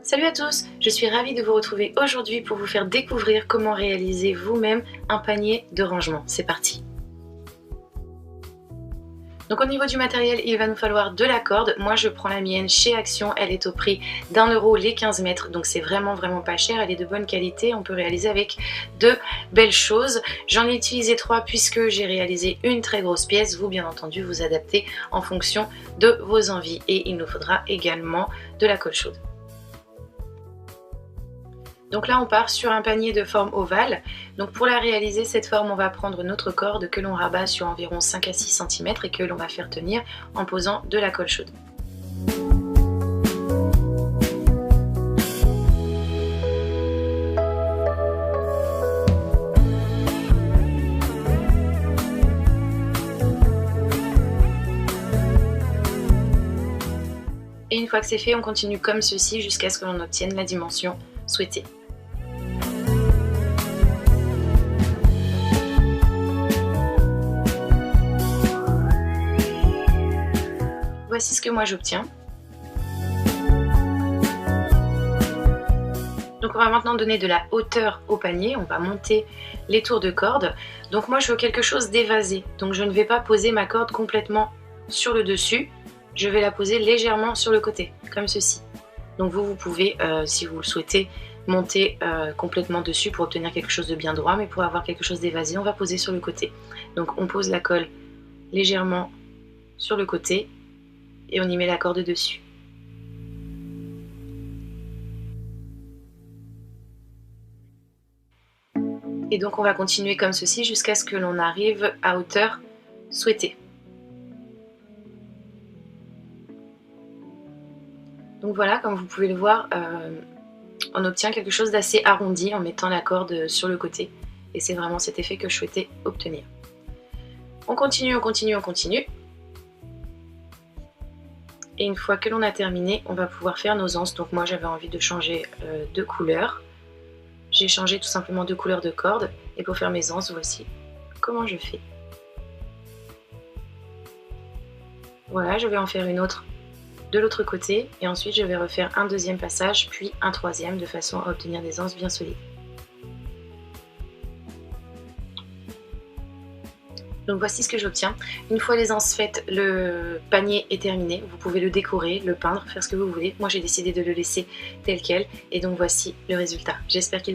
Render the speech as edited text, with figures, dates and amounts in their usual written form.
Salut à tous, je suis ravie de vous retrouver aujourd'hui pour vous faire découvrir comment réaliser vous-même un panier de rangement. C'est parti! Donc au niveau du matériel, il va nous falloir de la corde. Moi je prends la mienne chez Action, elle est au prix d'1 € les 15 mètres, donc c'est vraiment pas cher, elle est de bonne qualité, on peut réaliser avec de belles choses. J'en ai utilisé 3 puisque j'ai réalisé une très grosse pièce, vous bien entendu vous adaptez en fonction de vos envies et il nous faudra également de la colle chaude. Donc là on part sur un panier de forme ovale. Donc pour la réaliser cette forme on va prendre notre corde que l'on rabat sur environ 5 à 6 cm et que l'on va faire tenir en posant de la colle chaude. Et une fois que c'est fait on continue comme ceci jusqu'à ce que l'on obtienne la dimension souhaitée. Voici ce que moi j'obtiens. Donc on va maintenant donner de la hauteur au panier, on va monter les tours de corde. Donc moi je veux quelque chose d'évasé, donc je ne vais pas poser ma corde complètement sur le dessus, je vais la poser légèrement sur le côté, comme ceci. Donc vous pouvez, si vous le souhaitez, monter complètement dessus pour obtenir quelque chose de bien droit, mais pour avoir quelque chose d'évasé, on va poser sur le côté. Donc on pose la colle légèrement sur le côté et on y met la corde dessus. Et donc on va continuer comme ceci jusqu'à ce que l'on arrive à hauteur souhaitée. Donc voilà, comme vous pouvez le voir, on obtient quelque chose d'assez arrondi en mettant la corde sur le côté. Et c'est vraiment cet effet que je souhaitais obtenir. On continue, on continue, on continue. Et une fois que l'on a terminé, on va pouvoir faire nos anses. Donc moi j'avais envie de changer de couleur. J'ai changé tout simplement de couleur de corde. Et pour faire mes anses, voici comment je fais. Voilà, je vais en faire une autre de l'autre côté. Et ensuite je vais refaire un deuxième passage, puis un troisième, de façon à obtenir des anses bien solides. Donc voici ce que j'obtiens. Une fois les anses faites, le panier est terminé. Vous pouvez le décorer, le peindre, faire ce que vous voulez. Moi j'ai décidé de le laisser tel quel. Et donc voici le résultat. J'espère qu'il vous